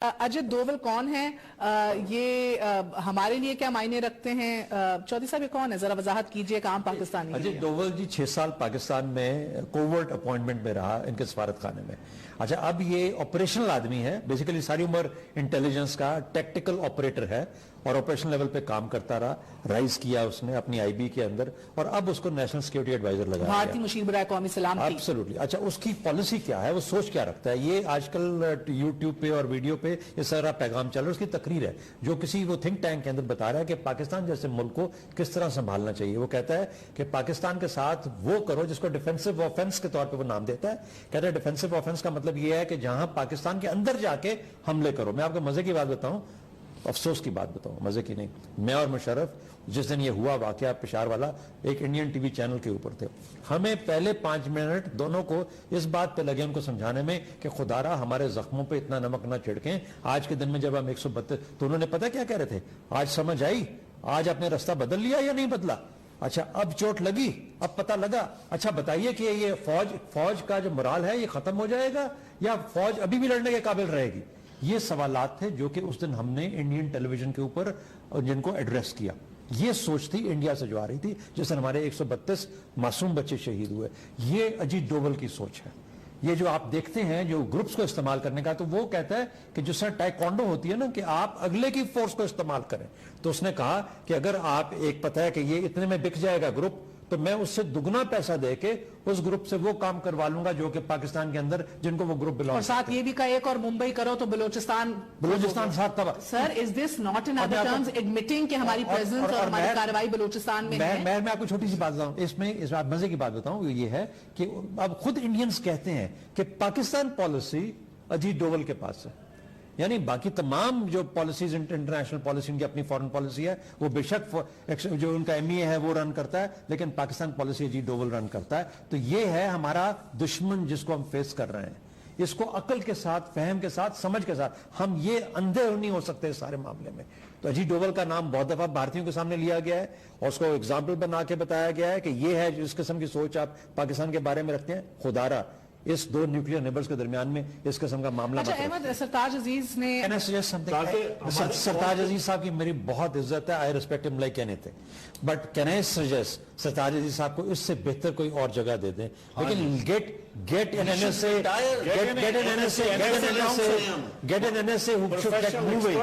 अजित डोवल कौन है? ये हमारे लिए क्या मायने रखते हैं? चौधरी साहब, ये कौन है? जरा वजाहत कीजिए एक आम पाकिस्तानी। अजित डोवल जी 6 साल पाकिस्तान में कोवर्ट अपॉइंटमेंट में रहा इनके सफारत खाने में। अच्छा, अब ये ऑपरेशनल आदमी है, बेसिकली सारी उम्र इंटेलिजेंस का टेक्टिकल ऑपरेटर है और ऑपरेशन लेवल पे काम करता रहा। राइज किया उसने अपनी आईबी के अंदर और अब उसको नेशनल सिक्योरिटी एडवाइजर लगाया भारतीय मुशीर बराए कौमी सलामती। एब्सोल्युटली। अच्छा, उसकी पॉलिसी क्या है, वो सोच क्या रखता है, ये आजकल यूट्यूब पे और वीडियो पे ये सारा पैगाम चल रहा है। उसकी तकरीर है जो किसी वो थिंक टैंक के अंदर बता रहा है कि पाकिस्तान जैसे मुल्क को किस तरह संभालना चाहिए। वो कहता है कि पाकिस्तान के साथ वो करो जिसको डिफेंसिव ऑफेंस के तौर पे वो नाम देता है। कहता है डिफेंसिव ऑफेंस का मतलब ये है कि जहां पाकिस्तान के अंदर जाके हमले करो। मैं आपको मजे की बात बताऊं, अफसोस की बात बताऊं, मजे की नहीं। मैं और मुशर्रफ जिस दिन ये हुआ वाकया पेशावर वाला, एक इंडियन टीवी चैनल के ऊपर थे। हमें पहले 5 मिनट दोनों को इस बात पे लगे उनको समझाने में कि खुदारा हमारे जख्मों पे इतना नमक ना छिड़कें। आज के दिन में जब हम 132, तो उन्होंने पता क्या कह रहे थे, आज समझ आई, आज आपने रास्ता बदल लिया या नहीं बदला। अच्छा, अब चोट लगी, अब पता लगा। अच्छा बताइए कि ये फौज का जो मोराल है ये खत्म हो जाएगा या फौज अभी भी लड़ने के काबिल रहेगी। ये सवालात थे जो कि उस दिन हमने इंडियन टेलीविजन के ऊपर जिनको एड्रेस किया। ये सोच थी इंडिया से जो आ रही थी, जिस दिन हमारे 132 मासूम बच्चे शहीद हुए। ये अजीत डोवल की सोच है। ये जो आप देखते हैं जो ग्रुप्स को इस्तेमाल करने का, तो वो कहता है कि जिस तरह टाइकोंडो होती है ना कि आप अगले की फोर्स को इस्तेमाल करें। तो उसने कहा कि अगर आप एक पता है कि ये इतने में बिक जाएगा ग्रुप, तो मैं उससे दुगना पैसा देके उस ग्रुप से वो काम करवा लूंगा जो कि पाकिस्तान के अंदर जिनको वो ग्रुप बिलोंग। और साथ ये भी कहा एक और मुंबई करो तो बलोचिस्तान साथ तब। Sir, is this not in other terms admitting कि हमारी प्रेजेंस और हमारी कार्रवाई बलोचिस्तान में है? मैं आपको छोटी सी बात बताऊं, इस बात मजे की बात बताऊं, ये है कि अब खुद इंडियंस कहते हैं कि पाकिस्तान पॉलिसी अजीत डोवल के पास है। यानी बाकी तमाम जो पॉलिसीज इंटरनेशनल पॉलिसी उनकी अपनी फॉरेन पॉलिसी है, वो बेशक जो उनका एमईए है वो रन करता है, लेकिन पाकिस्तान पॉलिसी अजीत डोवल रन करता है। तो ये है हमारा दुश्मन जिसको हम फेस कर रहे हैं। इसको अकल के साथ, फहम के साथ, समझ के साथ, हम ये अंधे नहीं हो सकते इस सारे मामले में। तो अजीत डोवल का नाम बहुत दफा भारतीयों के सामने लिया गया है और उसको एग्जाम्पल बना के बताया गया है कि ये है जिस किस्म की सोच आप पाकिस्तान के बारे में रखते हैं। खुदारा इस 2 न्यूक्लियर नेबर्स के दरमियान में इस किस्म का मामला। अच्छा, अहमद, सरताज अजीज ने सरताज अजीज साहब की मेरी बहुत इज्जत है, I respect him like anything, but can I suggest Sartaj Aziz sahab को इससे बेहतर कोई और जगह दे दें। लेकिन get an NSA who should get moving.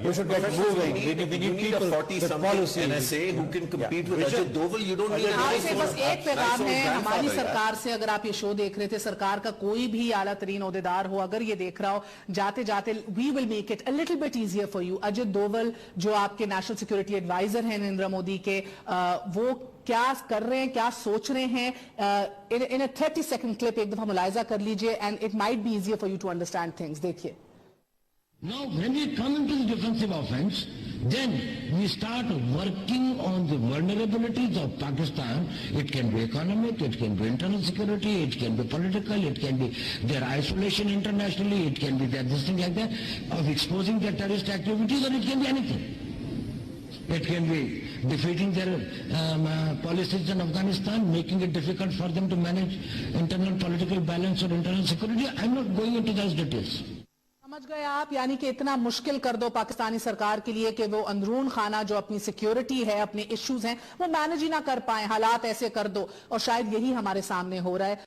We should get moving. We need people with policy. NSA who can compete with Ajit Doval. You don't need an आपसे बस एक पैगाम है हमारी सरकार से। अगर आप ये शो देख रहे थे, सरकार का कोई भी आला तरीन ओहदेदार हो, अगर ये देख रहा हो, जाते जाते we will make it a little bit easier for you. Ajit Doval जो आपके नेशनल सिक्योरिटी एडवाइजर हैं नरेंद्र मोदी के, वो क्या कर रहे हैं, क्या सोच रहे हैं, इन 30 सेकंड क्लिप एक दफा मुलायजा कर लीजिए and it might be easier for you to understand things. देखिए। Now when we come into the defensive offense, then we start working on the vulnerabilities of Pakistan. It can be economic, it can be internal security, it can be political, it can be their isolation internationally, it can be their this thing like that, of exposing their terrorist activities, or it can be anything. It can be defeating their policies in Afghanistan, making it difficult for them to manage internal political balance or internal security. I'm not going into those details. समझ गए आप? यानी कि इतना मुश्किल कर दो पाकिस्तानी सरकार के लिए कि वो अंदरून खाना जो अपनी सिक्योरिटी है, अपने इश्यूज हैं, वो मैनेज ही ना कर पाए। हालात ऐसे कर दो, और शायद यही हमारे सामने हो रहा है।